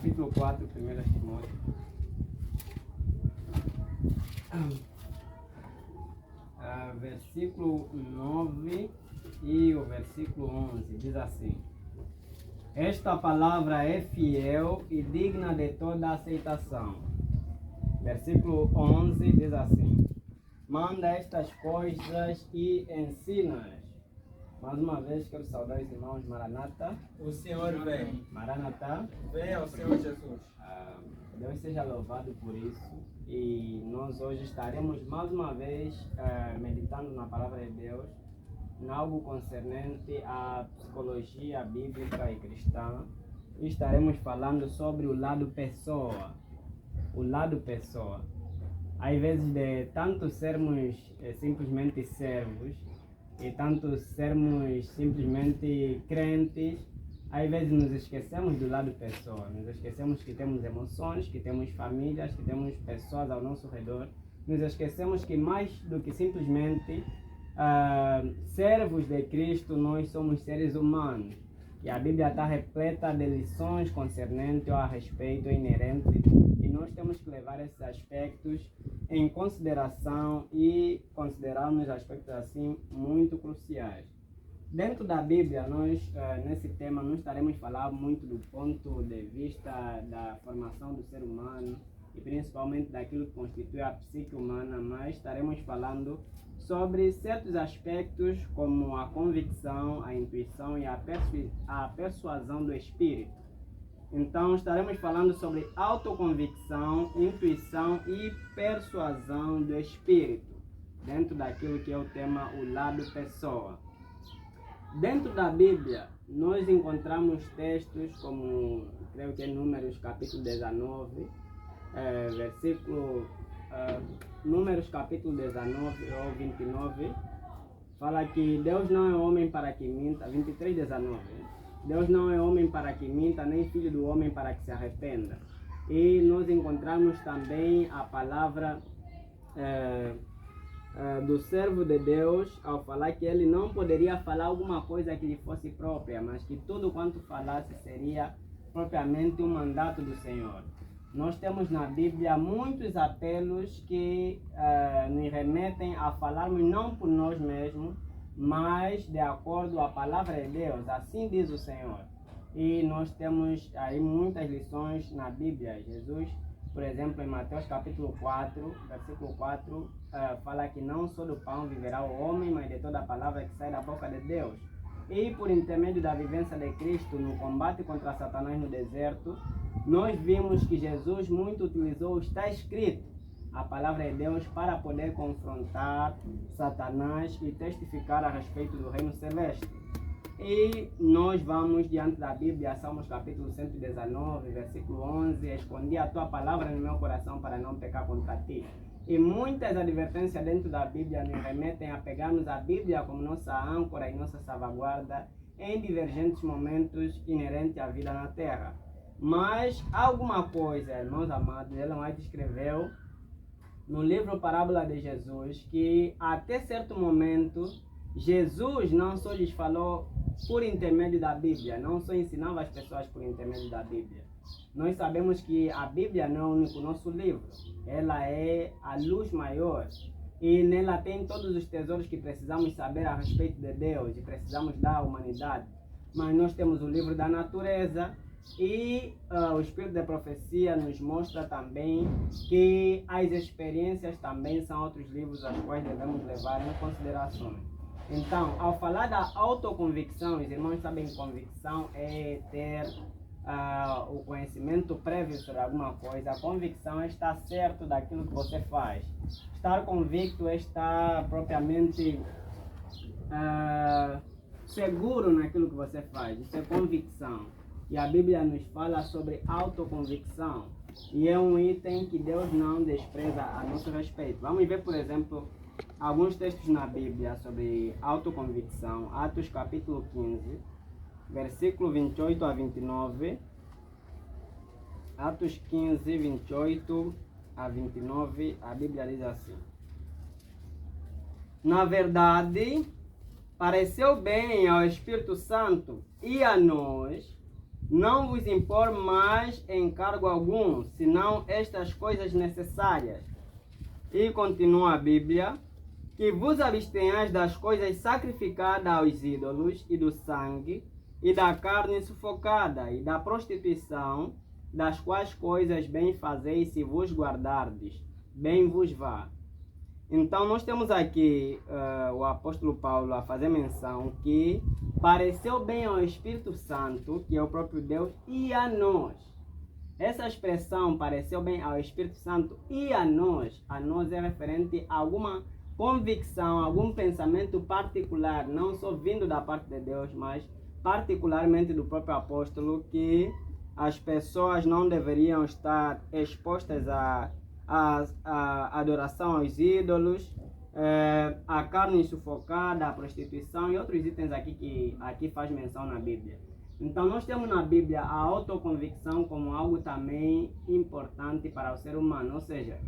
capítulo 4, 1 Timóteo. Versículo 9 e o versículo 11 diz assim: esta palavra é fiel e digna de toda aceitação. Versículo 11 diz assim: manda estas coisas e ensina-as. Mais uma vez quero saudar os irmãos Maranata. O Senhor vem. Maranata. Vem ao Senhor Jesus. Deus seja louvado por isso. E nós hoje estaremos mais uma vez meditando na palavra de Deus, em algo concernente à psicologia bíblica e cristã. E estaremos falando sobre o lado pessoa. O lado pessoa. Às vezes, de tanto sermos simplesmente servos e tanto sermos simplesmente crentes, às vezes nos esquecemos do lado pessoa, nos esquecemos que temos emoções, que temos famílias, que temos pessoas ao nosso redor, nos esquecemos que mais do que simplesmente servos de Cristo, nós somos seres humanos. E a Bíblia está repleta de lições concernentes a respeito inerente, e nós temos que levar esses aspectos em consideração e considerarmos aspectos assim muito cruciais. Dentro da Bíblia, nós nesse tema não estaremos falando muito do ponto de vista da formação do ser humano e principalmente daquilo que constitui a psique humana, mas estaremos falando sobre certos aspectos como a convicção, a intuição e a persuasão do espírito. Então estaremos falando sobre autoconvicção, intuição e persuasão do espírito, dentro daquilo que é o tema o lado pessoa. Dentro da Bíblia, nós encontramos textos como, creio que é Números capítulo 19, Números capítulo 19 ou 29, fala que Deus não é homem para que minta, 23, 19. Deus não é homem para que minta, nem filho do homem para que se arrependa. E nós encontramos também a palavra do servo de Deus ao falar que ele não poderia falar alguma coisa que lhe fosse própria, mas que tudo quanto falasse seria propriamente um mandato do Senhor. Nós temos na Bíblia muitos apelos que nos remetem a falarmos não por nós mesmos, mas de acordo à palavra de Deus, assim diz o Senhor. E nós temos aí muitas lições na Bíblia. Jesus, por exemplo, em Mateus capítulo 4, versículo 4, fala que não só do pão viverá o homem, mas de toda a palavra que sai da boca de Deus. E por intermédio da vivência de Cristo no combate contra Satanás no deserto, nós vimos que Jesus muito utilizou o está escrito, a palavra de Deus, para poder confrontar Satanás e testificar a respeito do reino celeste. E nós vamos diante da Bíblia, Salmos capítulo 119, versículo 11, escondi a tua palavra no meu coração para não pecar contra ti. E muitas advertências dentro da Bíblia nos remetem a pegarmos a Bíblia como nossa âncora e nossa salvaguarda em divergentes momentos inerentes à vida na Terra. Mas alguma coisa, irmãos amados, Ellen White escreveu no livro Parábola de Jesus que até certo momento Jesus não só lhes falou por intermédio da Bíblia, não só ensinava as pessoas por intermédio da Bíblia. Nós sabemos que a Bíblia não é o único nosso livro, ela é a luz maior e nela tem todos os tesouros que precisamos saber a respeito de Deus e precisamos da humanidade. Mas nós temos o livro da natureza e o Espírito da Profecia nos mostra também que as experiências também são outros livros aos quais devemos levar em consideração. Então, ao falar da autoconvicção, os irmãos sabem que convicção é ter o conhecimento prévio sobre alguma coisa. A convicção é estar certo daquilo que você faz. Estar convicto é estar propriamente seguro naquilo que você faz. Isso é convicção. E a Bíblia nos fala sobre autoconvicção. E é um item que Deus não despreza a nosso respeito. Vamos ver, por exemplo, alguns textos na Bíblia sobre autoconvicção. Atos capítulo 15, versículo 28 a 29. Atos 15, 28 a 29, a Bíblia diz assim: na verdade, pareceu bem ao Espírito Santo e a nós não vos impor mais encargo algum, senão estas coisas necessárias. E continua a Bíblia, que vos abstenhais das coisas sacrificadas aos ídolos e do sangue, e da carne sufocada, e da prostituição, das quais coisas bem fazeis se vos guardardes, bem vos vá. Então nós temos aqui o apóstolo Paulo a fazer menção que pareceu bem ao Espírito Santo, que é o próprio Deus, e a nós. Essa expressão pareceu bem ao Espírito Santo e a nós é referente a alguma convicção, algum pensamento particular, não só vindo da parte de Deus, mas particularmente do próprio apóstolo, que as pessoas não deveriam estar expostas a adoração aos ídolos, a carne sufocada, a prostituição e outros itens aqui que aqui faz menção na Bíblia. Então nós temos na Bíblia a autoconvicção como algo também importante para o ser humano, ou seja,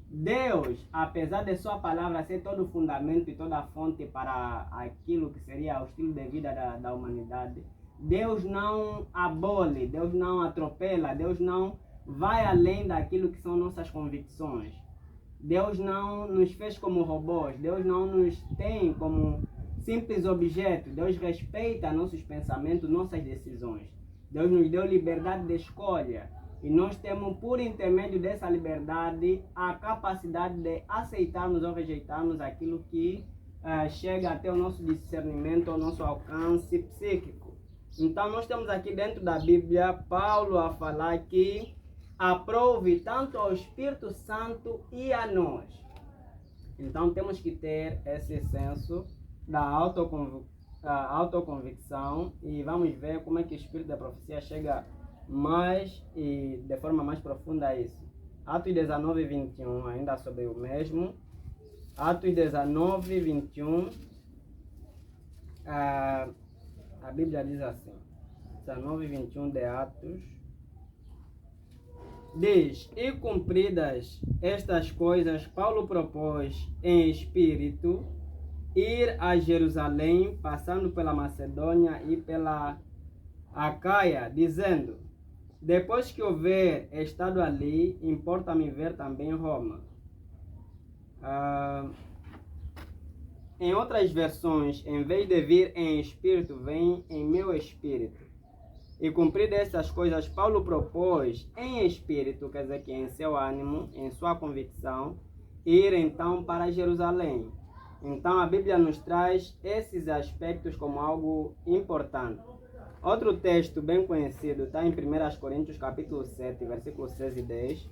Deus, apesar de sua palavra ser todo o fundamento e toda a fonte para aquilo que seria o estilo de vida da humanidade, Deus não abole, Deus não atropela, Deus não vai além daquilo que são nossas convicções. Deus não nos fez como robôs, Deus não nos tem como simples objetos. Deus respeita nossos pensamentos, nossas decisões. Deus nos deu liberdade de escolha. E nós temos, por intermédio dessa liberdade, a capacidade de aceitarmos ou rejeitarmos aquilo que chega até o nosso discernimento, ao nosso alcance psíquico. Então nós temos aqui dentro da Bíblia Paulo a falar que aprove tanto ao Espírito Santo e a nós. Então temos que ter esse senso da autoconvicção e vamos ver como é que o Espírito da profecia chega mais e de forma mais profunda a isso. Atos 19, 21, ainda sobre o mesmo. Atos 19, 21, a Bíblia diz assim, 19, 21 de Atos, diz, e cumpridas estas coisas, Paulo propôs em espírito ir a Jerusalém, passando pela Macedônia e pela Acaia, dizendo, depois que houver estado ali, importa-me ver também Roma. Em outras versões, em vez de vir em espírito, vem em meu espírito. E cumpridas estas coisas, Paulo propôs em espírito, quer dizer que em seu ânimo, em sua convicção, ir então para Jerusalém. Então a Bíblia nos traz esses aspectos como algo importante. Outro texto bem conhecido está em 1 Coríntios capítulo 7, versículos 6 e 10.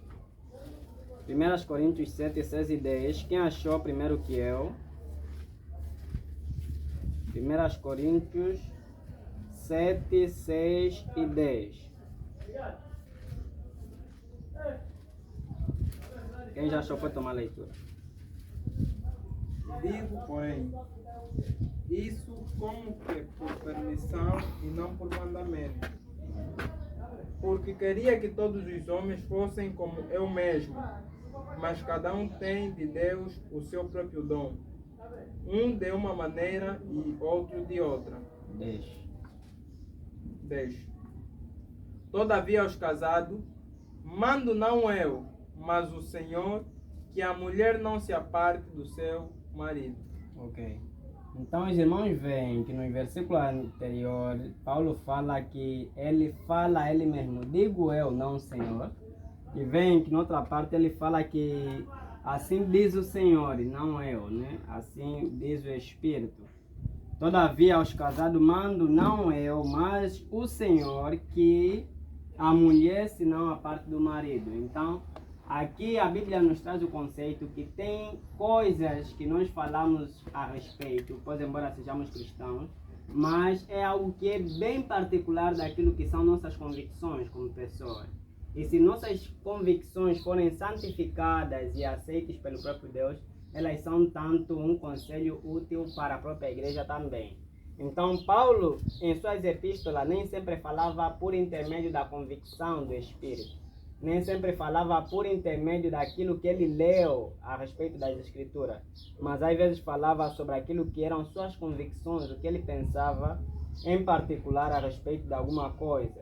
1 Coríntios 7, 6 e 10. Quem achou primeiro que eu? 1 Coríntios 7, 6 e 10. Quem já achou pode tomar a leitura. Digo, porém, isso como que por permissão e não por mandamento. Porque queria que todos os homens fossem como eu mesmo, mas cada um tem de Deus o seu próprio dom. Um de uma maneira e outro de outra. 10. Todavia aos casados, mando não eu, mas o Senhor, que a mulher não se aparte do seu marido. Ok. Então os irmãos veem que no versículo anterior, Paulo fala que ele fala a ele mesmo, digo eu, não o Senhor. E veem que na outra parte ele fala que assim diz o Senhor e não eu, né? Assim diz o Espírito. Todavia aos casados mando não eu, mas o Senhor, que a mulher se não a parte do marido. Então aqui a Bíblia nos traz o conceito que tem coisas que nós falamos a respeito, pois embora sejamos cristãos, mas é algo que é bem particular daquilo que são nossas convicções como pessoas. E se nossas convicções forem santificadas e aceitas pelo próprio Deus, elas são tanto um conselho útil para a própria igreja também. Então Paulo, em suas epístolas, nem sempre falava por intermédio da convicção do Espírito. Nem sempre falava por intermédio daquilo que ele leu a respeito das Escrituras, mas às vezes falava sobre aquilo que eram suas convicções, o que ele pensava em particular a respeito de alguma coisa.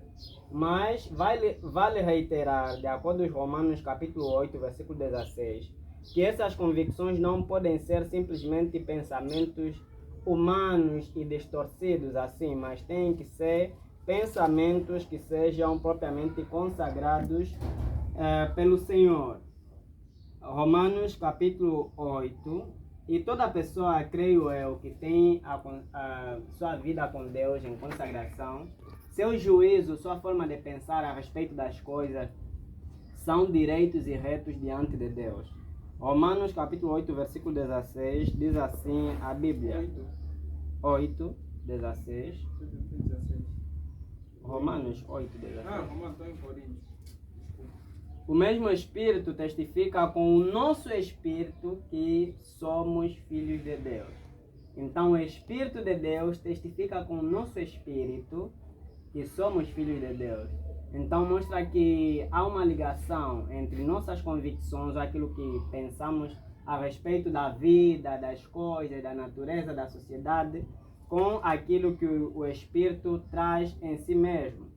Mas vale reiterar, de acordo com Romanos capítulo 8, versículo 16, que essas convicções não podem ser simplesmente pensamentos humanos e distorcidos assim, mas têm que ser pensamentos que sejam propriamente consagrados pelo Senhor. Romanos capítulo 8, e toda pessoa, creio eu, que tem a sua vida com Deus em consagração, seu juízo, sua forma de pensar a respeito das coisas são direitos e retos diante de Deus. Romanos capítulo 8, versículo 16, diz assim a Bíblia. 8, 16. Romanos 8, 16. Romanos está em Coríntios. O mesmo Espírito testifica com o nosso Espírito que somos filhos de Deus. Então o Espírito de Deus testifica com o nosso Espírito que somos filhos de Deus. Então mostra que há uma ligação entre nossas convicções, aquilo que pensamos a respeito da vida, das coisas, da natureza, da sociedade, com aquilo que o Espírito traz em si mesmo.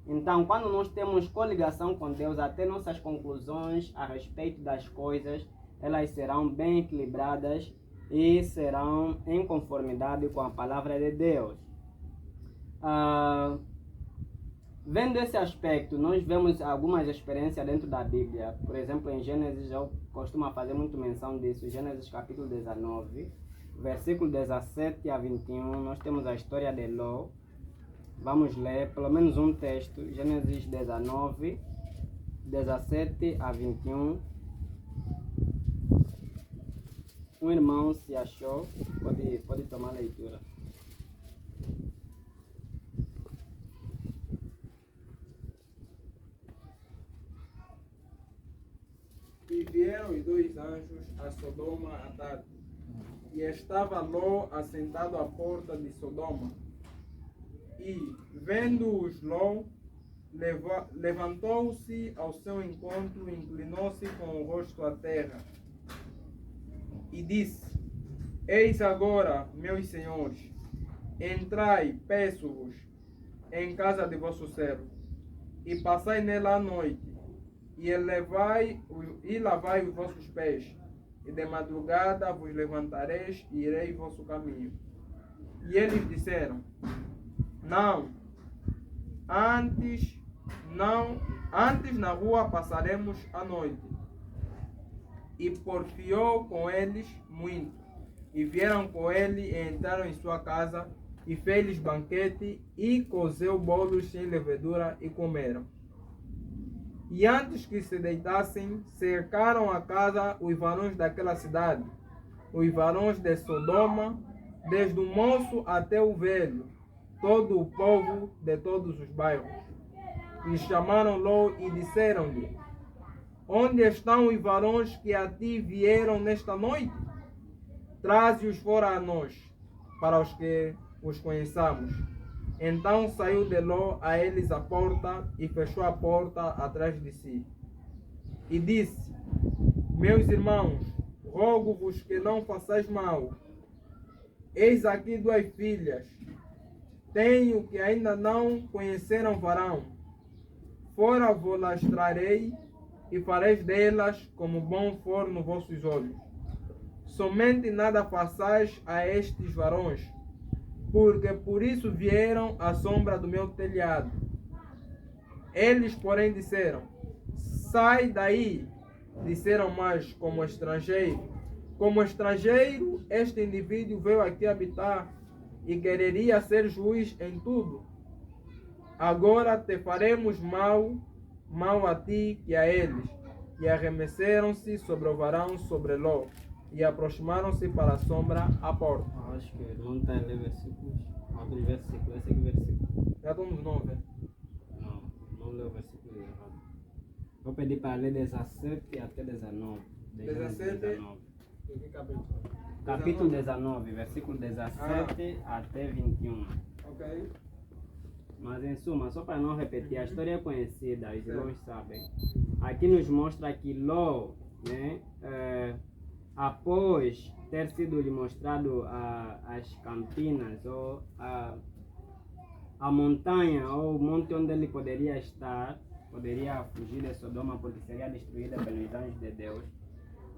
Então, quando nós temos coligação com Deus, até nossas conclusões a respeito das coisas, elas serão bem equilibradas e serão em conformidade com a palavra de Deus. Vendo esse aspecto, nós vemos algumas experiências dentro da Bíblia. Por exemplo, em Gênesis, eu costumo fazer muito menção disso. Gênesis capítulo 19, versículo 17 a 21, nós temos a história de Ló. Vamos ler pelo menos um texto. Gênesis 19, 17 a 21. Um irmão se achou, pode tomar a leitura. E vieram os dois anjos a Sodoma à tarde, e estava Ló assentado à porta de Sodoma. E, vendo-os Ló, levantou-se ao seu encontro, inclinou-se com o rosto à terra, e disse: Eis agora, meus senhores, entrai, peço-vos, em casa de vosso servo, e passai nela a noite, e lavai os vossos pés, e de madrugada vos levantareis e irei vosso caminho. E eles disseram: Antes na rua passaremos a noite. E porfiou com eles muito. E vieram com ele e entraram em sua casa, e fez-lhes banquete, e cozeu bolos sem levedura, e comeram. E antes que se deitassem, cercaram a casa os varões daquela cidade, os varões de Sodoma, desde o moço até o velho, todo o povo de todos os bairros. E chamaram Ló e disseram-lhe: Onde estão os varões que a ti vieram nesta noite? Traze-os fora a nós, para os que os conheçamos. Então saiu de Ló a eles a porta e fechou a porta atrás de si. E disse: Meus irmãos, rogo-vos que não façais mal. Eis aqui duas filhas. Tenho que ainda não conheceram varão. Fora vou-las trarei e fareis delas como bom for nos vossos olhos. Somente nada façais a estes varões, porque por isso vieram à sombra do meu telhado. Eles, porém, disseram: Sai daí. Disseram mais, como estrangeiro. Como estrangeiro, este indivíduo veio aqui habitar e quereria ser juiz em tudo. Agora te faremos mal a ti e a eles. E arremessaram-se sobre o varão, sobre Ló, e aproximaram-se para a sombra à porta. Acho que não está em versículos. Outros versículos, esse aqui é versículo. Já estamos 9. Não leu o versículo errado. Vou pedir para ler 17 até 19. 17. Capítulo 19, versículo 17 até 21. Ok. Mas em suma, só para não repetir, a história é conhecida, os irmãos sabem. Aqui nos mostra que Ló, né, após ter sido lhe mostrado as campinas ou a montanha ou o monte onde ele poderia estar, poderia fugir de Sodoma porque seria destruída pelos anjos de Deus,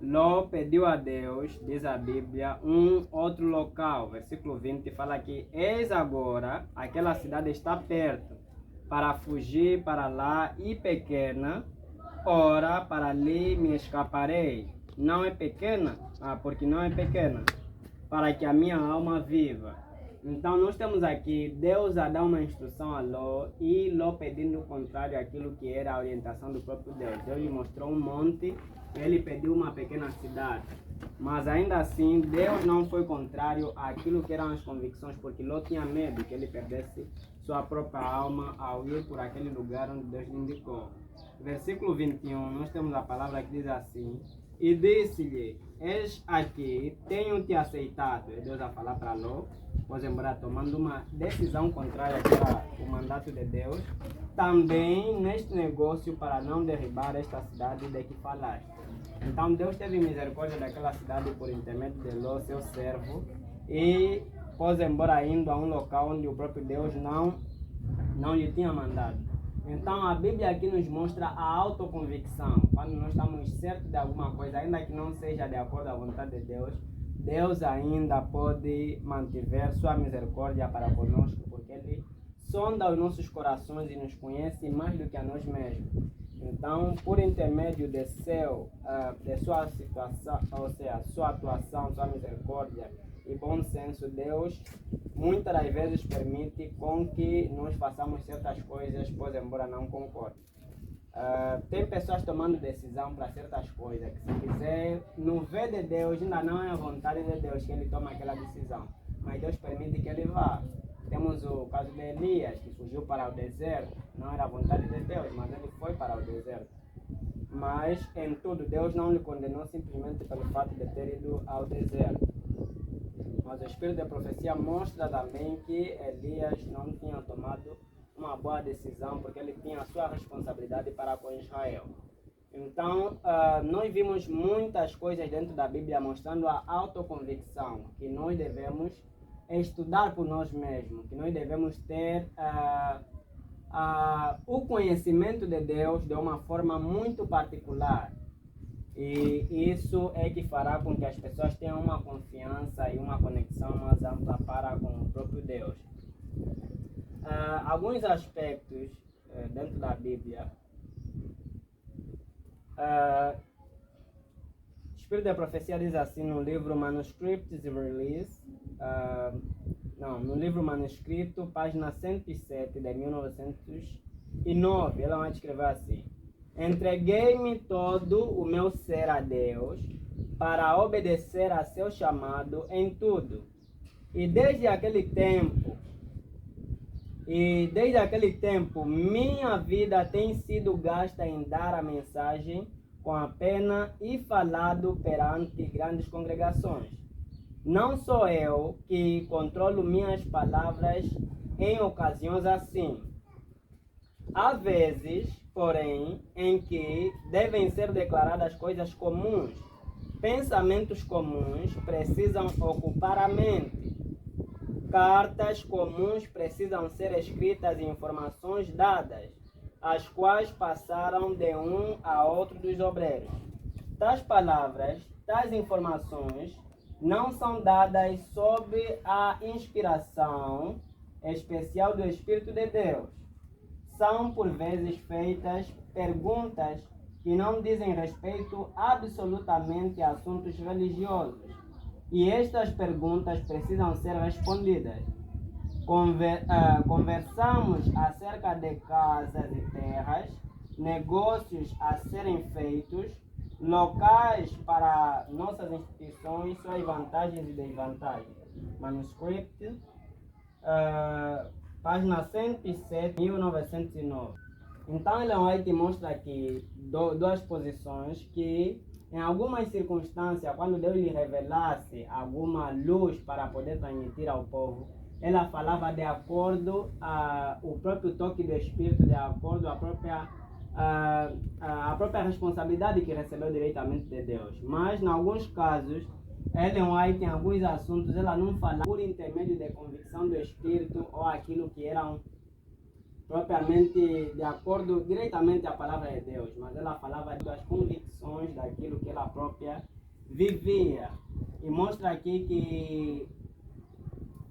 Ló pediu a Deus, diz a Bíblia, um outro local. Versículo 20 fala que eis agora, aquela cidade está perto, para fugir para lá e pequena, ora para ali me escaparei. Não é pequena? Porque não é pequena, para que a minha alma viva. Então nós temos aqui Deus a dar uma instrução a Ló e Ló pedindo o contrário àquilo que era a orientação do próprio Deus. Deus lhe mostrou um monte, ele pediu uma pequena cidade. Mas ainda assim, Deus não foi contrário àquilo que eram as convicções, porque Ló tinha medo que ele perdesse sua própria alma ao ir por aquele lugar onde Deus lhe indicou. Versículo 21, nós temos a palavra que diz assim: e disse-lhe, eis aqui, tenho-te aceitado. É Deus a falar para Ló, pois embora tomando uma decisão contrária ao mandato de Deus, também neste negócio para não derribar esta cidade de que falaste. Então Deus teve misericórdia daquela cidade por intermédio de Ló, seu servo, e pôs embora indo a um local onde o próprio Deus não lhe tinha mandado. Então a Bíblia aqui nos mostra a autoconvicção. Quando nós estamos certos de alguma coisa, ainda que não seja de acordo à vontade de Deus, Deus ainda pode manter sua misericórdia para conosco, porque Ele sonda os nossos corações e nos conhece mais do que a nós mesmos. Então, por intermédio de sua situação, ou seja, sua atuação, sua misericórdia e bom senso, Deus muitas das vezes permite com que nós façamos certas coisas, pois embora não concorde. Tem pessoas tomando decisão para certas coisas, que se quiser, no ver de Deus, ainda não é a vontade de Deus que ele toma aquela decisão, mas Deus permite que ele vá. Temos o caso de Elias, que fugiu para o deserto, não era a vontade de Deus, mas ele foi para o deserto. Mas em tudo, Deus não lhe condenou simplesmente pelo fato de ter ido ao deserto. Mas o Espírito de Profecia mostra também que Elias não tinha tomado uma boa decisão, porque ele tinha a sua responsabilidade para com Israel. Então, nós vimos muitas coisas dentro da Bíblia mostrando a autoconvicção, que nós devemos estudar por nós mesmos, que nós devemos ter o conhecimento de Deus de uma forma muito particular. E isso é que fará com que as pessoas tenham uma confiança e uma conexão mais ampla para com o próprio Deus. Alguns aspectos dentro da Bíblia. O Espírito da Profecia diz assim no livro Manuscripts Release, no livro Manuscrito, página 107 de 1909, ela vai escrever assim: entreguei-me todo o meu ser a Deus para obedecer a seu chamado em tudo. E desde aquele tempo, minha vida tem sido gasta em dar a mensagem com a pena e falado perante grandes congregações. Não sou eu que controlo minhas palavras em ocasiões assim. Há vezes, porém, em que devem ser declaradas coisas comuns. Pensamentos comuns precisam ocupar a mente. Cartas comuns precisam ser escritas e informações dadas, as quais passaram de um a outro dos obreiros. Tais palavras, tais informações, não são dadas sob a inspiração especial do Espírito de Deus. São por vezes feitas perguntas que não dizem respeito absolutamente a assuntos religiosos. E estas perguntas precisam ser respondidas. Conversamos acerca de casas e terras, negócios a serem feitos, locais para nossas instituições, suas vantagens e desvantagens. Manuscrito, página 107, 1909. Então, Ellen White mostra aqui duas posições que, em algumas circunstâncias, quando Deus lhe revelasse alguma luz para poder transmitir ao povo, ela falava de acordo ao próprio toque do Espírito, de acordo à própria responsabilidade que recebeu diretamente de Deus. Mas, em alguns casos, Ellen White, em alguns assuntos, ela não fala por intermédio de convicção do Espírito ou aquilo que eram propriamente de acordo diretamente à palavra de Deus, mas ela falava das convicções daquilo que ela própria vivia. E mostra aqui que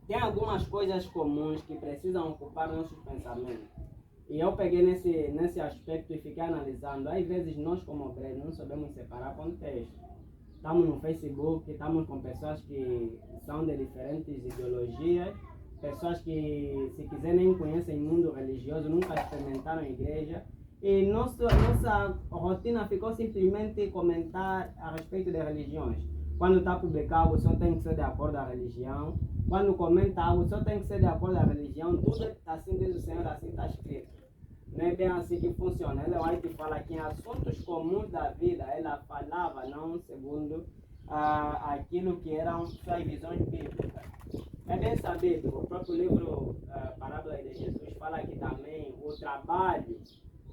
tem algumas coisas comuns que precisam ocupar nossos pensamentos. E eu peguei nesse aspecto e fiquei analisando. Às vezes nós como obreiros não sabemos separar contextos. Estamos no Facebook, estamos com pessoas que são de diferentes ideologias, pessoas que, se quiser, nem conhecem o mundo religioso, nunca experimentaram a igreja. E nossa rotina ficou simplesmente comentar a respeito de religiões. Quando está publicado, só tem que ser de acordo à religião. Quando comenta algo, só tem que ser de acordo à religião. Tudo assim diz o Senhor, assim está escrito. Não é bem assim que funciona. Ela vai te falar que em assuntos comuns da vida, ela falava não segundo aquilo que eram suas visões bíblicas. É bem sabido, o próprio livro Parábola de Jesus fala que também o trabalho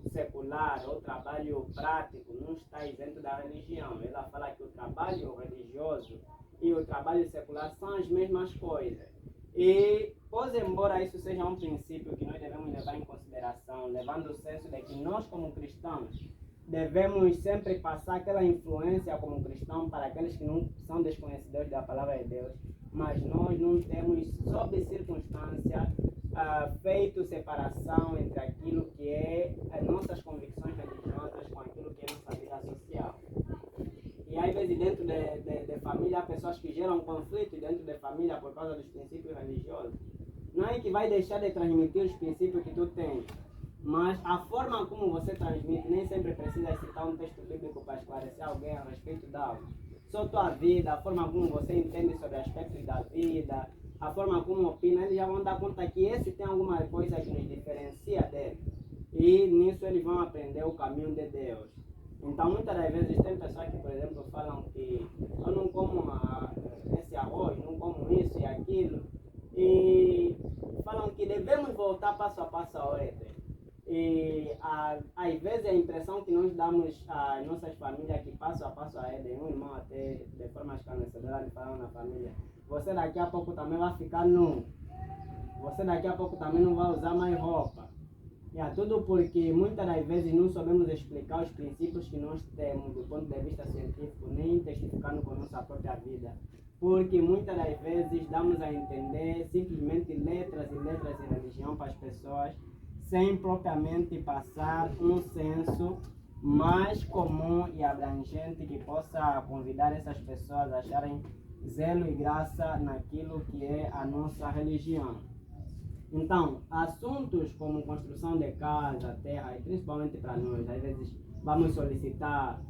secular ou trabalho prático não está isento da religião. Ela fala que o trabalho religioso e o trabalho secular são as mesmas coisas. E, pois embora isso seja um princípio que nós devemos levar em consideração, levando o senso de que nós como cristãos devemos sempre passar aquela influência como cristão para aqueles que não são desconhecedores da palavra de Deus, mas nós não temos, sob circunstância, feito separação entre aquilo que é as nossas convicções religiosas com aquilo que é nossa vida social. E às vezes dentro de família há pessoas que geram conflito dentro de família por causa dos princípios religiosos. Não é que vai deixar de transmitir os princípios que tu tens, mas a forma como você transmite nem sempre precisa citar um texto bíblico para esclarecer alguém a respeito d'algo. Só tua vida, a forma como você entende sobre aspectos da vida, a forma como opina, eles já vão dar conta que esse tem alguma coisa que nos diferencia dele. E nisso eles vão aprender o caminho de Deus. Então, muitas das vezes tem pessoas que, por exemplo, falam que eu não como esse arroz, não como isso e aquilo. E falam que devemos voltar passo a passo ao Éden. E às vezes a impressão que nós damos às nossas famílias que passo a passo a Éden, um irmão até de forma esclarecedora ele falou na família, você daqui a pouco também vai ficar nu. Você daqui a pouco também não vai usar mais roupa. Tudo porque muitas das vezes não sabemos explicar os princípios que nós temos do ponto de vista científico, nem testificando com nossa própria vida. Porque muitas das vezes damos a entender simplesmente letras e letras de religião para as pessoas, sem propriamente passar um senso mais comum e abrangente que possa convidar essas pessoas a acharem zelo e graça naquilo que é a nossa religião. Então, assuntos como construção de casa, terra, e principalmente para nós, às vezes vamos solicitar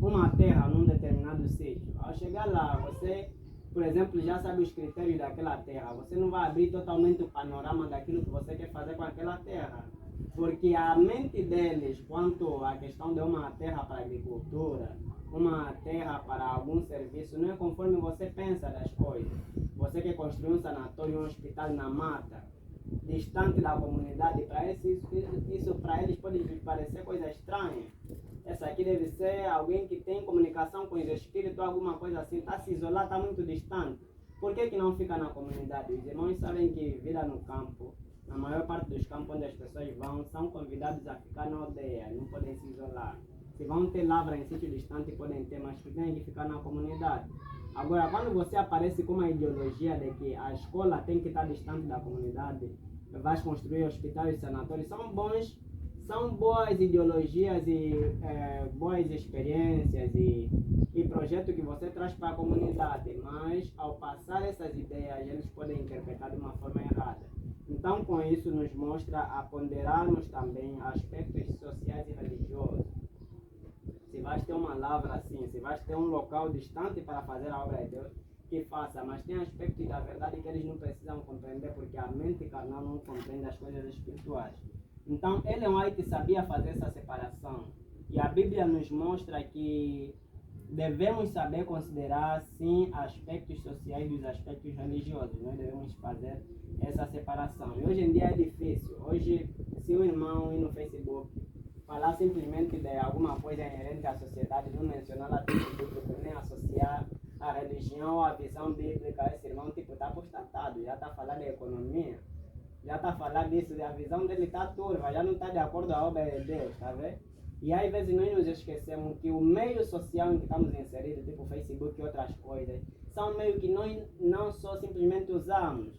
uma terra num determinado sítio. Ao chegar lá, você, por exemplo, já sabe os critérios daquela terra. Você não vai abrir totalmente o panorama daquilo que você quer fazer com aquela terra. Porque a mente deles, quanto à questão de uma terra para agricultura, uma terra para algum serviço, não é conforme você pensa das coisas. Você quer construir um sanatório, um hospital na mata, distante da comunidade, para isso para eles pode parecer coisa estranha. Essa aqui deve ser alguém que tem comunicação com os espíritos, alguma coisa assim, está se isolar, está muito distante. Por que não fica na comunidade? Os irmãos sabem que vida no campo, na maior parte dos campos onde as pessoas vão, são convidados a ficar na aldeia, não podem se isolar. Se vão ter lavra em sítio distante, podem ter, mas têm que ficar na comunidade. Agora, quando você aparece com uma ideologia de que a escola tem que estar distante da comunidade, vai construir hospitais e sanatórios, são boas ideologias e boas experiências e projetos que você traz para a comunidade, mas ao passar essas ideias, eles podem interpretar de uma forma errada. Então, com isso, nos mostra a ponderarmos também aspectos sociais e religiosos. Se vais ter uma lavra assim, se vais ter um local distante para fazer a obra de Deus, que faça, mas tem aspectos da verdade que eles não precisam compreender porque a mente carnal não compreende as coisas espirituais. Então, Ellen White sabia fazer essa separação e a Bíblia nos mostra que devemos saber considerar, sim, aspectos sociais dos aspectos religiosos. Nós devemos fazer essa separação. E hoje em dia é difícil. Hoje, se um irmão ir no Facebook falar simplesmente de alguma coisa inerente à sociedade, não mencionar lá tipo bíblico, nem associar a religião, a visão bíblica, esse irmão tipo está apostatado, já está falando de economia, já está falando disso, a visão dele está turva, já não está de acordo com a obra de Deus, está vendo? E às vezes nós nos esquecemos que o meio social em que estamos inseridos, tipo Facebook e outras coisas, são meios que nós não só simplesmente usamos.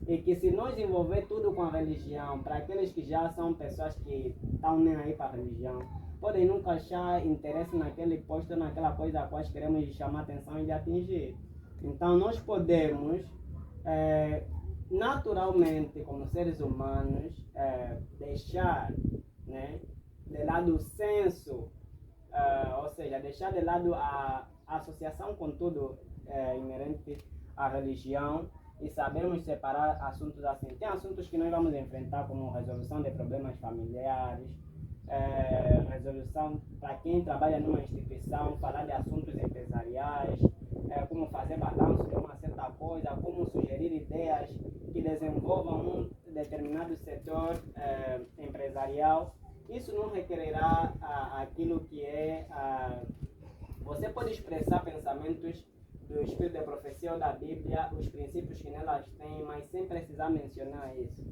E que se nós envolver tudo com a religião, para aqueles que já são pessoas que estão nem aí para a religião, podem nunca achar interesse naquele posto, naquela coisa a qual queremos chamar atenção e de atingir. Então nós podemos, naturalmente, como seres humanos, deixar, né, de lado o senso, ou seja, deixar de lado a associação com tudo inerente à religião e sabermos separar assuntos assim. Tem assuntos que nós vamos enfrentar como resolução de problemas familiares, resolução para quem trabalha numa instituição, falar de assuntos empresariais, como fazer balanço de uma certa coisa, como sugerir ideias que desenvolvam um determinado setor empresarial. Isso não requererá aquilo que é... você pode expressar pensamentos do Espírito de Profecia ou da Bíblia, os princípios que nelas têm, mas sem precisar mencionar isso.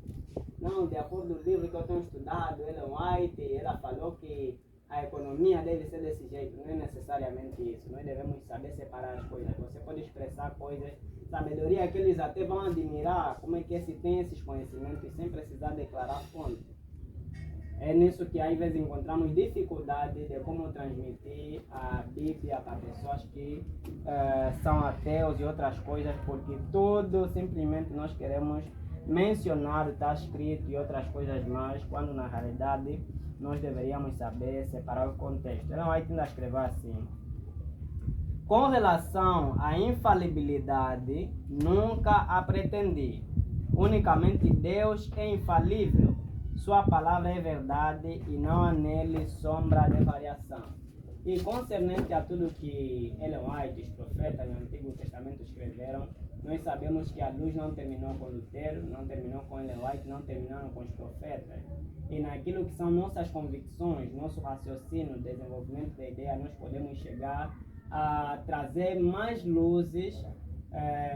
Não, de acordo com o livro que eu tenho estudado, Ellen White, ela falou que a economia deve ser desse jeito. Não é necessariamente isso. Nós devemos saber separar as coisas. Você pode expressar coisas, sabedoria que eles até vão admirar, como é que se tem esses conhecimentos sem precisar declarar fonte. É nisso que às vezes encontramos dificuldade de como transmitir a Bíblia para pessoas que são ateus e outras coisas, porque tudo simplesmente nós queremos mencionar, está escrito e outras coisas mais, quando na realidade nós deveríamos saber separar o contexto. Então aí ainda escrever assim: com relação à infalibilidade, nunca a pretendi. Unicamente Deus é infalível. Sua palavra é verdade e não há nele sombra de variação. E concernente a tudo que Ellen White, os profetas no Antigo Testamento escreveram, nós sabemos que a luz não terminou com Lutero, não terminou com Ellen White, não terminaram com os profetas. E naquilo que são nossas convicções, nosso raciocínio, desenvolvimento da ideia, nós podemos chegar a trazer mais luzes,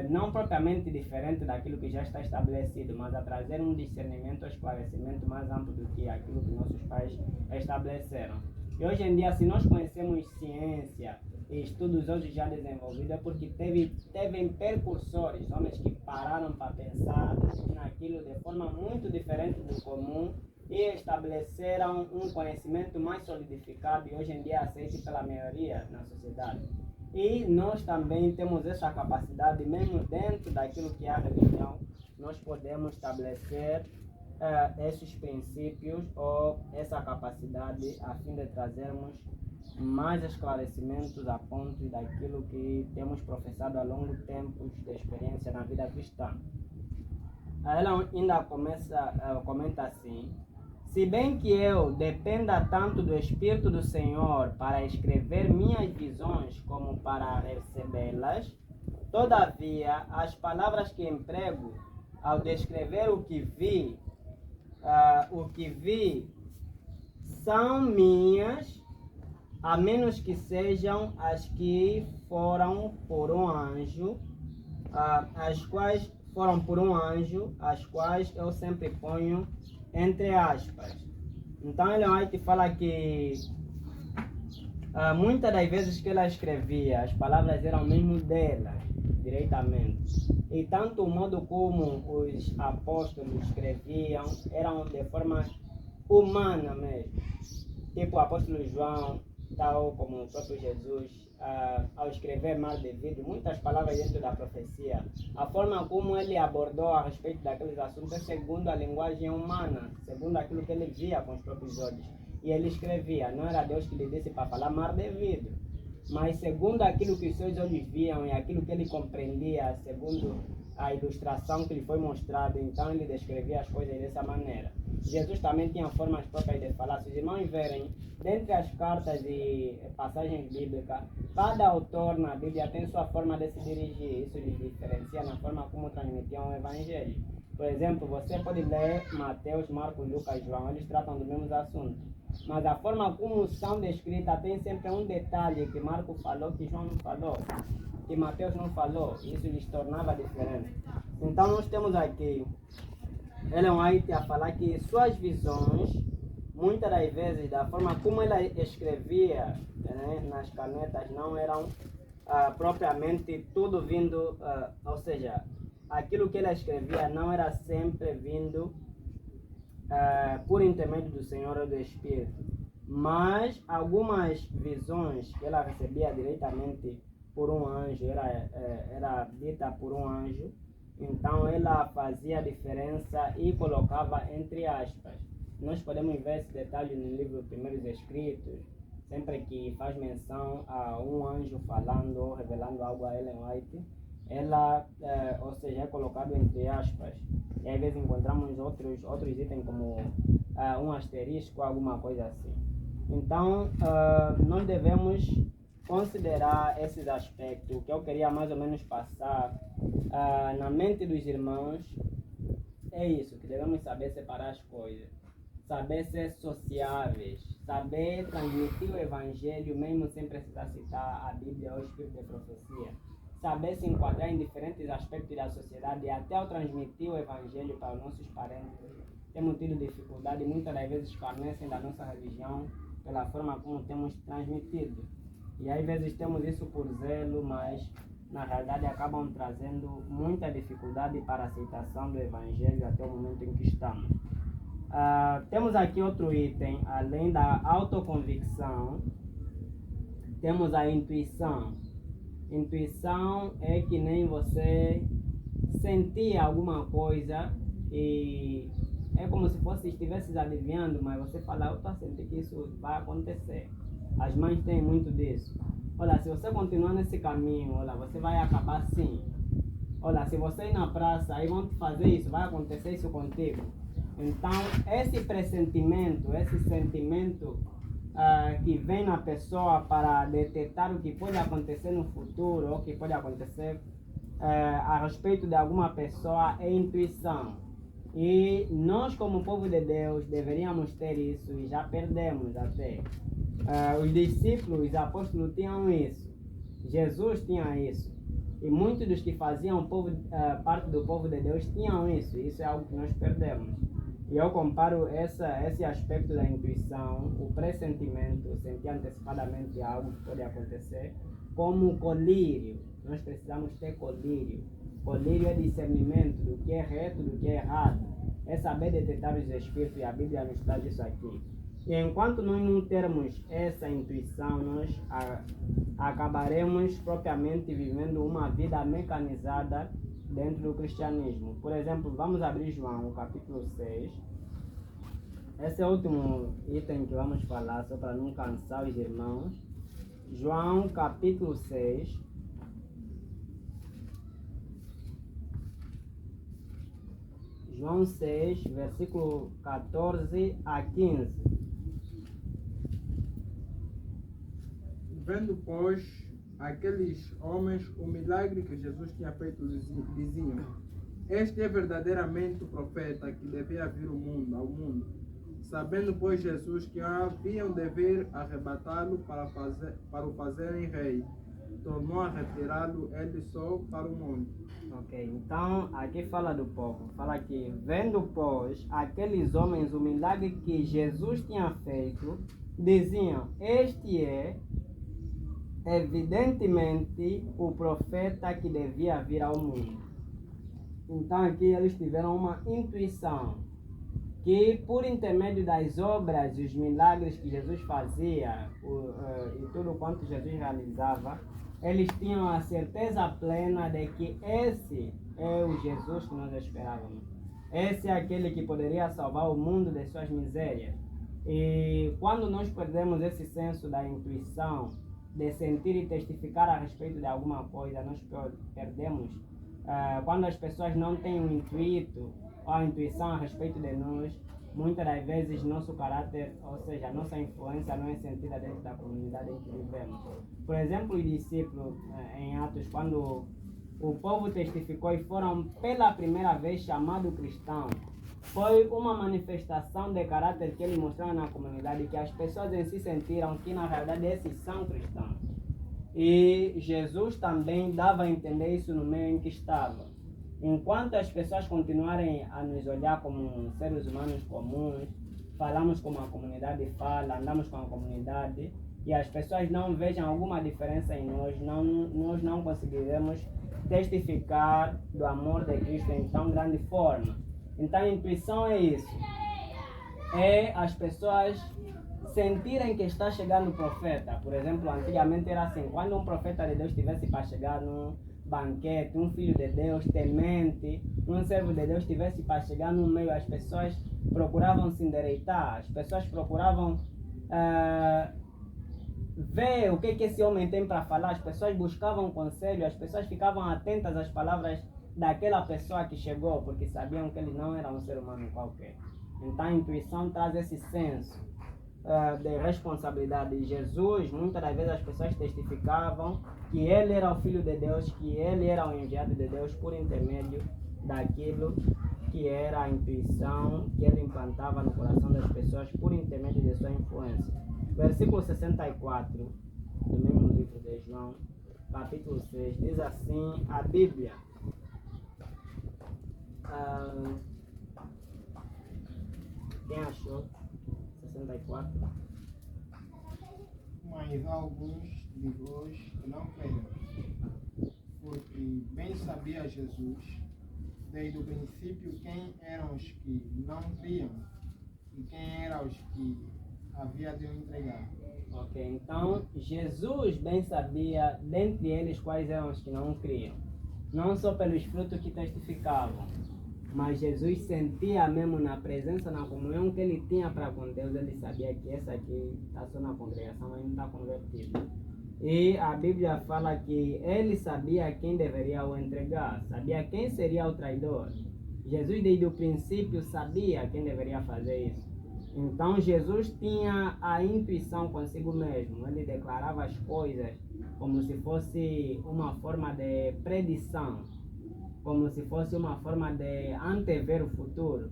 não propriamente diferente daquilo que já está estabelecido, mas a trazer um discernimento, um esclarecimento mais amplo do que aquilo que nossos pais estabeleceram. E hoje em dia, se nós conhecemos ciência e estudos hoje já desenvolvidos, é porque teve percursores, homens que pararam para pensar naquilo de forma muito diferente do comum e estabeleceram um conhecimento mais solidificado e hoje em dia aceito pela maioria na sociedade. E nós também temos essa capacidade, mesmo dentro daquilo que é a religião, nós podemos estabelecer esses princípios ou essa capacidade a fim de trazermos mais esclarecimentos a ponto daquilo que temos professado a longo tempo de experiência na vida cristã. Ela ainda comenta assim: se bem que eu dependa tanto do Espírito do Senhor para escrever minhas visões como para recebê-las, todavia as palavras que emprego ao descrever o que vi são minhas, a menos que sejam as que foram por um anjo, as quais foram por um anjo, as quais eu sempre ponho entre aspas. Então Ellen White fala que muitas das vezes que ela escrevia, as palavras eram mesmo dela, diretamente. E tanto o modo como os apóstolos escreviam eram de forma humana mesmo. Tipo o apóstolo João, tal como o próprio Jesus, ao escrever mal devido, muitas palavras dentro da profecia, a forma como ele abordou a respeito daqueles assuntos é segundo a linguagem humana, segundo aquilo que ele via com os próprios olhos. E ele escrevia, não era Deus que lhe disse para falar mal devido, mas segundo aquilo que os seus olhos viam e aquilo que ele compreendia, segundo a ilustração que lhe foi mostrada, então ele descrevia as coisas dessa maneira. Jesus também tinha formas próprias de falar. Se os irmãos verem, dentre as cartas e passagens bíblicas, cada autor na Bíblia tem sua forma de se dirigir. Isso lhe diferencia na forma como transmitiam o Evangelho. Por exemplo, você pode ler Mateus, Marcos, Lucas, João, eles tratam dos mesmos assuntos. mas a forma como são descritas tem sempre um detalhe que Marcos falou que João não falou, que Mateus não falou, isso lhes tornava diferente. Então nós temos aqui Ellen White a falar que suas visões, muitas das vezes, da forma como ela escrevia, né, nas canetas, não eram propriamente tudo vindo, ou seja, aquilo que ela escrevia não era sempre vindo por intermédio do Senhor ou do Espírito, mas algumas visões que ela recebia diretamente por um anjo, era dita por um anjo, então ela fazia a diferença e colocava entre aspas. Nós podemos ver esse detalhe no livro Primeiros Escritos, sempre que faz menção a um anjo falando ou revelando algo a Ellen White, ela, ou seja, é colocado entre aspas. E às vezes encontramos outros itens como um asterisco, alguma coisa assim. Então, nós devemos considerar esses aspectos. O que eu queria mais ou menos passar na mente dos irmãos é isso, que devemos saber separar as coisas, saber ser sociáveis, saber transmitir o Evangelho mesmo sem precisar citar a Bíblia ou o Espírito de Profecia, saber se enquadrar em diferentes aspectos da sociedade e até ao transmitir o Evangelho para os nossos parentes. Temos tido dificuldade, muitas das vezes conhecem da nossa religião pela forma como temos transmitido. E às vezes temos isso por zelo, mas na realidade acabam trazendo muita dificuldade para a aceitação do Evangelho até o momento em que estamos. Temos aqui outro item, além da autoconvicção, temos a intuição. Intuição é que nem você sentir alguma coisa e é como se fosse estivesse adivinhando, mas você fala, eu estou a sentir que isso vai acontecer. As mães têm muito disso. Olha, se você continuar nesse caminho, olha, você vai acabar assim. Olha, se você ir na praça, aí vão te fazer isso, vai acontecer isso contigo. Então, esse pressentimento, esse sentimento que vem na pessoa para detectar o que pode acontecer no futuro ou o que pode acontecer a respeito de alguma pessoa é intuição. E nós, como povo de Deus, deveríamos ter isso e já perdemos até. Os discípulos, os apóstolos tinham isso. Jesus tinha isso. E muitos dos que faziam parte do povo de Deus tinham isso. Isso é algo que nós perdemos. E eu comparo esse aspecto da intuição, o pressentimento, sentir antecipadamente algo que pode acontecer, como colírio. Nós precisamos ter colírio. Colírio é discernimento do que é reto, do que é errado. É saber detectar os espíritos e a Bíblia nos traz isso aqui. E enquanto nós não termos essa intuição, nós acabaremos propriamente vivendo uma vida mecanizada dentro do cristianismo. Por exemplo, vamos abrir João, capítulo 6. Esse é o último item que vamos falar, só para não cansar os irmãos. João, capítulo 6. João 6, versículo 14 a 15. Vendo, pois, aqueles homens o milagre que Jesus tinha feito, diziam: este é verdadeiramente o profeta que devia vir ao mundo. Sabendo, pois, Jesus que haviam de vir arrebatá-lo para o fazerem rei, tornou a retirá-lo ele só para o monte. Ok, então aqui fala do povo. Fala que, vendo, pois, aqueles homens o milagre que Jesus tinha feito, diziam: este é evidentemente o profeta que devia vir ao mundo. Então aqui eles tiveram uma intuição que por intermédio das obras e os milagres que Jesus fazia e tudo quanto Jesus realizava, eles tinham a certeza plena de que esse é o Jesus que nós esperávamos. Esse é aquele que poderia salvar o mundo de suas misérias. E quando nós perdemos esse senso da intuição, de sentir e testificar a respeito de alguma coisa, nós perdemos. Quando as pessoas não têm um intuito ou a intuição a respeito de nós, muitas das vezes nosso caráter, ou seja, nossa influência não é sentida dentro da comunidade em que vivemos. Por exemplo, os discípulos em Atos, quando o povo testificou e foram pela primeira vez chamados cristãos, foi uma manifestação de caráter que ele mostrava na comunidade, que as pessoas em si sentiram que na realidade esses são cristãos. E Jesus também dava a entender isso no meio em que estava. Enquanto as pessoas continuarem a nos olhar como seres humanos comuns, falamos como a comunidade fala, andamos com a comunidade, e as pessoas não vejam alguma diferença em nós, nós não conseguiremos testificar do amor de Cristo em tão grande forma. Então a intuição é isso, é as pessoas sentirem que está chegando o profeta. Por exemplo, antigamente era assim, quando um profeta de Deus estivesse para chegar num banquete, um filho de Deus temente, um servo de Deus estivesse para chegar no meio, as pessoas procuravam se endireitar, as pessoas procuravam ver o que esse homem tem para falar, as pessoas buscavam conselho, as pessoas ficavam atentas às palavras daquela pessoa que chegou, porque sabiam que ele não era um ser humano qualquer. Então a intuição traz esse senso de responsabilidade. Jesus, muitas das vezes as pessoas testificavam que ele era o Filho de Deus, que ele era o enviado de Deus por intermédio daquilo que era a intuição que ele implantava no coração das pessoas por intermédio de sua influência. Versículo 64 do mesmo livro de João, capítulo 6, diz assim a Bíblia. Quem achou? 64. Mas alguns de vós não creram, porque bem sabia Jesus desde o princípio quem eram os que não criam e quem eram os que havia de o entregar. Ok, então Jesus bem sabia dentre eles quais eram os que não criam, não só pelos frutos que testificavam, mas Jesus sentia mesmo na presença, na comunhão que ele tinha para com Deus, ele sabia que essa aqui está só na congregação, mas não está convertido. E a Bíblia fala que ele sabia quem deveria o entregar, sabia quem seria o traidor. Jesus desde o princípio sabia quem deveria fazer isso. Então Jesus tinha a intuição consigo mesmo, ele declarava as coisas como se fosse uma forma de predição, como se fosse uma forma de antever o futuro.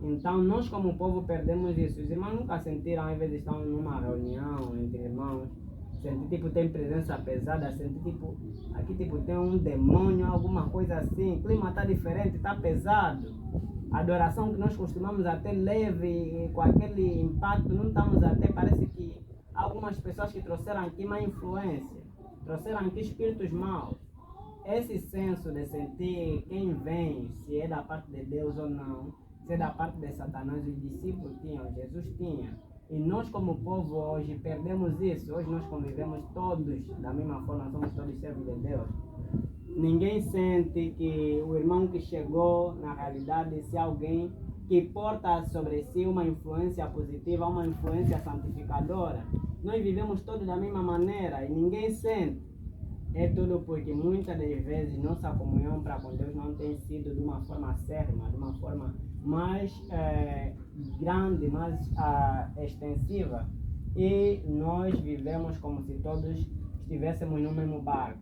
Então nós como povo perdemos isso. Os irmãos nunca sentiram, às vezes estão numa reunião entre irmãos, sentir tipo tem presença pesada, sentir tipo, aqui tipo tem um demônio, alguma coisa assim, o clima está diferente, está pesado. A adoração que nós costumamos até leve, com aquele impacto, não estamos até, parece que algumas pessoas que trouxeram aqui má influência, trouxeram aqui espíritos maus. Esse senso de sentir quem vem, se é da parte de Deus ou não, se é da parte de Satanás, os discípulos tinham, Jesus tinha. E nós como povo hoje perdemos isso. Hoje nós convivemos todos da mesma forma, somos todos servos de Deus. Ninguém sente que o irmão que chegou, na realidade, se alguém que porta sobre si uma influência positiva, uma influência santificadora. Nós vivemos todos da mesma maneira e ninguém sente. É tudo porque muitas das vezes nossa comunhão para com Deus não tem sido de uma forma acérrima, de uma forma mais grande, mais extensiva. E nós vivemos como se todos estivéssemos no mesmo barco.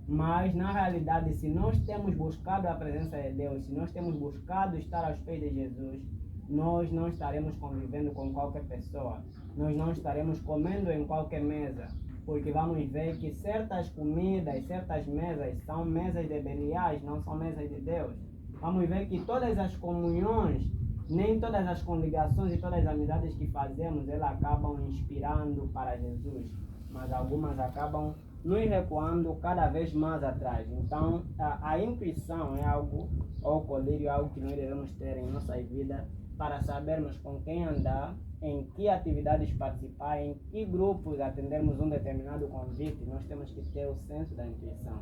Mas na realidade, se nós temos buscado a presença de Deus, se nós temos buscado estar aos pés de Jesus, nós não estaremos convivendo com qualquer pessoa, nós não estaremos comendo em qualquer mesa, porque vamos ver que certas comidas, certas mesas são mesas de Beliais, não são mesas de Deus. Vamos ver que todas as comunhões, nem todas as congregações e todas as amizades que fazemos, elas acabam inspirando para Jesus, mas algumas acabam nos recuando cada vez mais atrás. Então, a intuição é algo, ou o colírio é algo que nós devemos ter em nossa vida para sabermos com quem andar, em que atividades participar, em que grupos atendermos um determinado convite. Nós temos que ter o senso da intuição.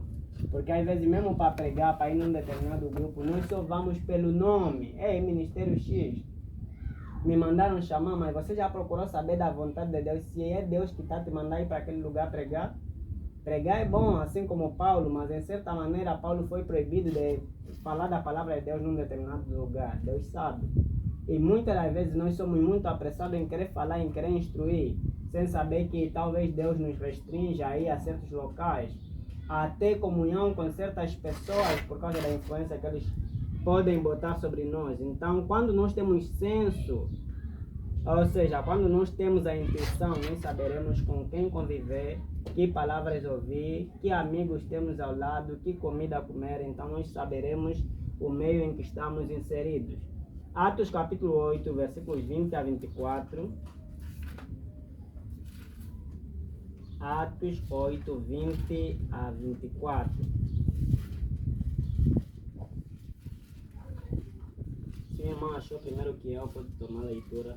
Porque às vezes mesmo para pregar, para ir num determinado grupo, nós só vamos pelo nome. Ei, Ministério X, me mandaram chamar, mas você já procurou saber da vontade de Deus? Se é Deus que está te mandando ir para aquele lugar pregar? Pregar é bom, assim como Paulo, mas em certa maneira Paulo foi proibido de falar da palavra de Deus num determinado lugar. Deus sabe. E muitas das vezes nós somos muito apressados em querer falar, em querer instruir, sem saber que talvez Deus nos restrinja a ir a certos locais, a ter comunhão com certas pessoas por causa da influência que eles podem botar sobre nós. Então, quando nós temos senso, ou seja, quando nós temos a intuição, nós saberemos com quem conviver, que palavras ouvir, que amigos temos ao lado, que comida comer. Então, nós saberemos o meio em que estamos inseridos. Atos capítulo 8, versículos 20 a 24. Atos 8, 20 a 24. Se minha irmã achou primeiro que eu, pode tomar a leitura.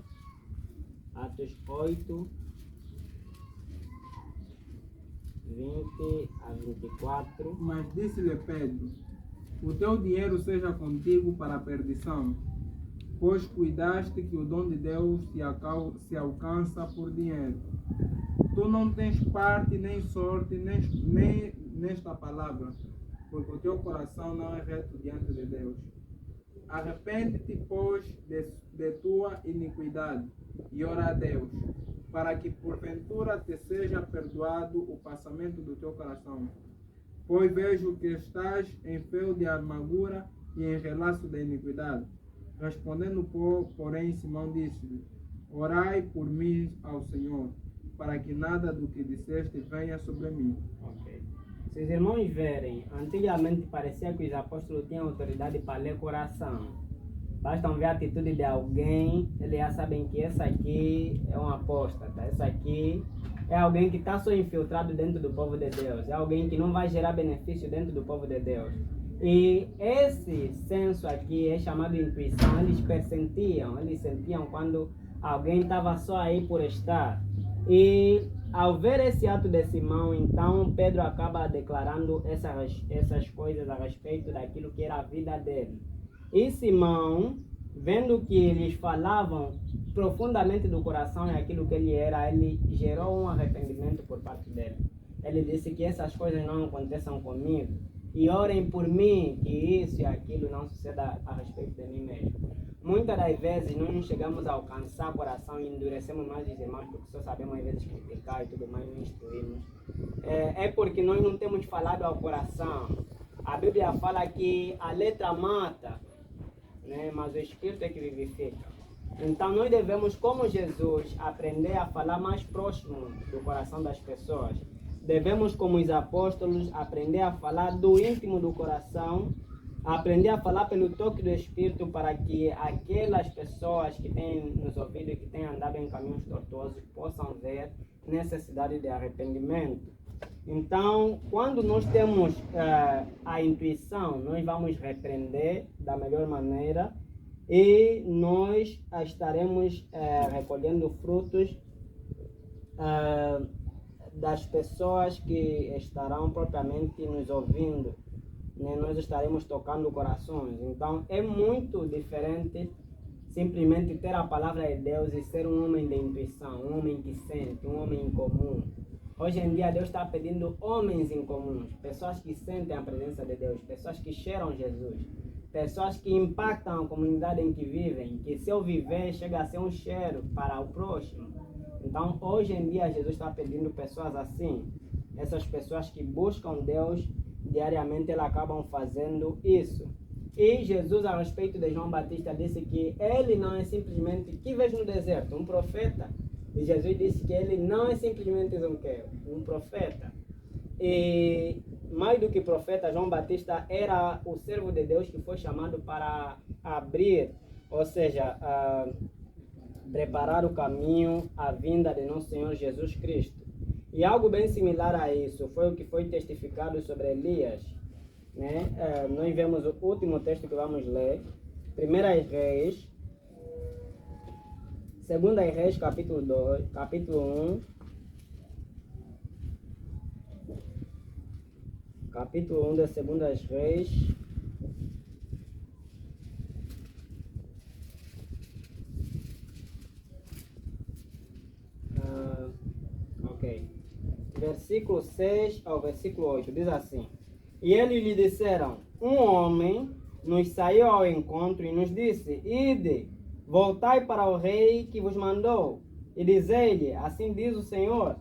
Atos 8, 20 a 24. Mas disse-lhe Pedro: o teu dinheiro seja contigo para a perdição, pois cuidaste que o dom de Deus se alcança por dinheiro. Tu não tens parte nem sorte nem nesta palavra, porque o teu coração não é reto diante de Deus. Arrepende-te, pois, de tua iniquidade e ora a Deus, para que porventura te seja perdoado o passamento do teu coração. Pois vejo que estás em fio de amargura e em relaço de iniquidade. Respondendo, porém, Simão disse-lhe: orai por mim ao Senhor, para que nada do que disseste venha sobre mim. Ok. Se os irmãos verem, antigamente parecia que os apóstolos tinham autoridade para ler coração. Basta ver a atitude de alguém, eles já sabem que esse aqui é um apóstata, esse aqui é alguém que está só infiltrado dentro do povo de Deus, é alguém que não vai gerar benefício dentro do povo de Deus. E esse senso aqui é chamado de intuição. Eles pressentiam, eles sentiam quando alguém estava só aí por estar. E ao ver esse ato de Simão, então Pedro acaba declarando essas coisas a respeito daquilo que era a vida dele. E Simão, vendo que eles falavam profundamente do coração e aquilo que ele era, ele gerou um arrependimento por parte dele. Ele disse que essas coisas não aconteçam comigo. E orem por mim, que isso e aquilo não suceda a respeito de mim mesmo. Muitas das vezes nós não chegamos a alcançar o coração e endurecemos mais os irmãos, porque só sabemos às vezes criticar e tudo mais, não instruímos. É porque nós não temos falado ao coração. A Bíblia fala que a letra mata, né? Mas o Espírito é que vivifica. Então nós devemos, como Jesus, aprender a falar mais próximo do coração das pessoas. Devemos, como os apóstolos, aprender a falar do íntimo do coração, aprender a falar pelo toque do Espírito, para que aquelas pessoas que têm nos ouvido e que têm andado em caminhos tortuosos possam ver necessidade de arrependimento. Então, quando nós temos a intuição, nós vamos repreender da melhor maneira e nós estaremos recolhendo frutos das pessoas que estarão propriamente nos ouvindo, né? Nós estaremos tocando corações. Então é muito diferente simplesmente ter a palavra de Deus e ser um homem de intuição, um homem que sente, um homem incomum. Hoje em dia Deus está pedindo homens incomuns, pessoas que sentem a presença de Deus, pessoas que cheiram Jesus, pessoas que impactam a comunidade em que vivem, que seu viver chega a ser um cheiro para o próximo. Então, hoje em dia, Jesus está pedindo pessoas assim. Essas pessoas que buscam Deus diariamente, elas acabam fazendo isso. E Jesus, a respeito de João Batista, disse que ele não é simplesmente, que vês no deserto, um profeta. E Jesus disse que ele não é simplesmente um profeta. E mais do que profeta, João Batista era o servo de Deus que foi chamado para abrir, ou seja, preparar o caminho à vinda de nosso Senhor Jesus Cristo. E algo bem similar a isso foi o que foi testificado sobre Elias, né? Nós vemos o último texto que vamos ler, 1 Reis, 2 Reis, capítulo 1, capítulo 1 de 2 Reis, versículo 6 ao versículo 8, diz assim: e eles lhe disseram, um homem nos saiu ao encontro e nos disse, ide, voltai para o rei que vos mandou, e dizei-lhe, assim diz o Senhor,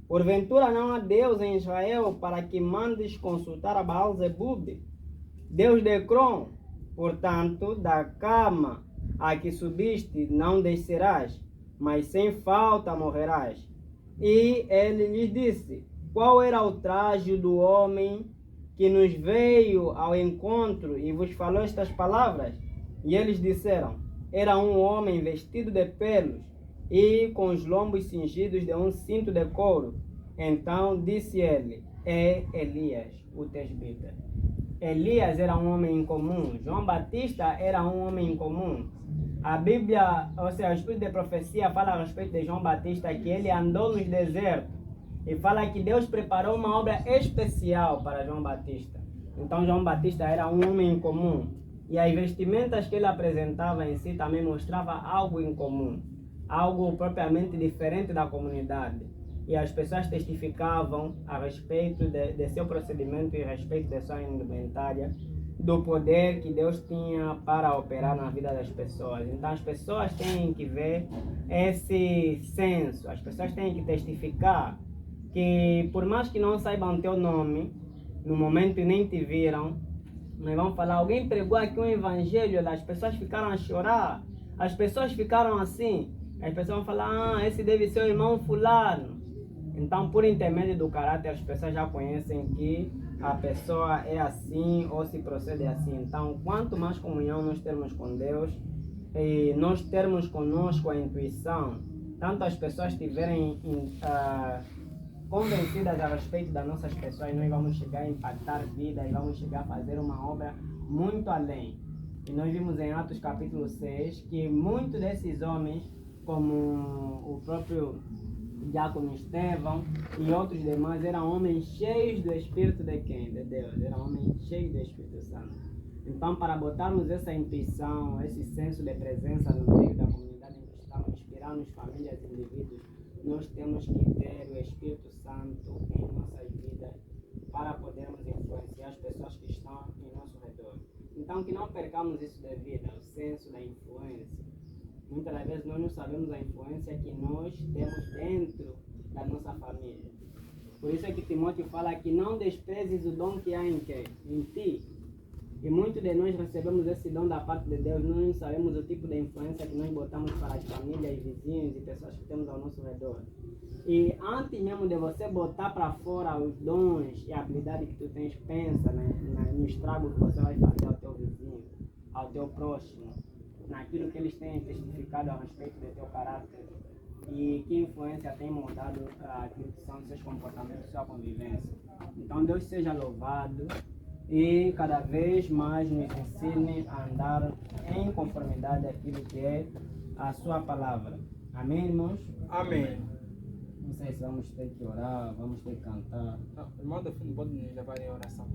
porventura não há Deus em Israel para que mandes consultar a Baal-Zebub, Deus de Ecrom, Portanto, da cama a que subiste não descerás, mas sem falta morrerás. E ele lhes disse: qual era o traje do homem que nos veio ao encontro e vos falou estas palavras? E eles disseram: era um homem vestido de pelos e com os lombos cingidos de um cinto de couro. Então disse ele: é Elias, o tesbita. Elias era um homem incomum. João Batista era um homem incomum. A Bíblia, ou seja, o Espírito de Profecia fala a respeito de João Batista que ele andou nos desertos e fala que Deus preparou uma obra especial para João Batista. Então João Batista era um homem incomum e as vestimentas que ele apresentava em si também mostrava algo incomum, algo propriamente diferente da comunidade. E as pessoas testificavam a respeito de seu procedimento e a respeito de sua indumentária, do poder que Deus tinha para operar na vida das pessoas. Então as pessoas têm que ver esse senso, as pessoas têm que testificar que por mais que não saibam teu nome, no momento nem te viram, mas vão falar: alguém pregou aqui um evangelho, as pessoas ficaram a chorar, as pessoas ficaram assim, as pessoas vão falar: esse deve ser o irmão fulano. Então, por intermédio do caráter, as pessoas já conhecem que a pessoa é assim ou se procede assim. Então, quanto mais comunhão nós termos com Deus e nós termos conosco a intuição, tanto as pessoas estiverem convencidas a respeito das nossas pessoas, nós vamos chegar a impactar vidas, vamos chegar a fazer uma obra muito além. E nós vimos em Atos capítulo 6 que muitos desses homens, como o próprio Diácono Estevão e outros demais, eram homens cheios do Espírito de quem? De Deus. Eram homens cheios do Espírito Santo. Então, para botarmos essa intuição, esse senso de presença no meio da comunidade em que estamos, inspirarmos famílias e indivíduos, nós temos que ter o Espírito Santo em nossas vidas para podermos influenciar as pessoas que estão em nosso redor. Então, que não percamos isso de vida, o senso da influência. Muitas das vezes nós não sabemos a influência que nós temos dentro da nossa família. Por isso é que Timóteo fala que não desprezes o dom que há em ti. E muitos de nós recebemos esse dom da parte de Deus, nós não sabemos o tipo de influência que nós botamos para as famílias, vizinhos e pessoas que temos ao nosso redor. E antes mesmo de você botar para fora os dons e a habilidade que tu tens, pensa no estrago que você vai fazer ao teu vizinho, ao teu próximo, naquilo que eles têm testificado a respeito do teu caráter e que influência tem mudado aquilo que são seus comportamentos, sua convivência. Então Deus seja louvado e cada vez mais nos ensine a andar em conformidade àquilo que é a sua palavra. Amém, irmãos? Amém. Não sei se vamos ter que orar, vamos ter que cantar. Não, o irmão do fundo pode nos levar em oração.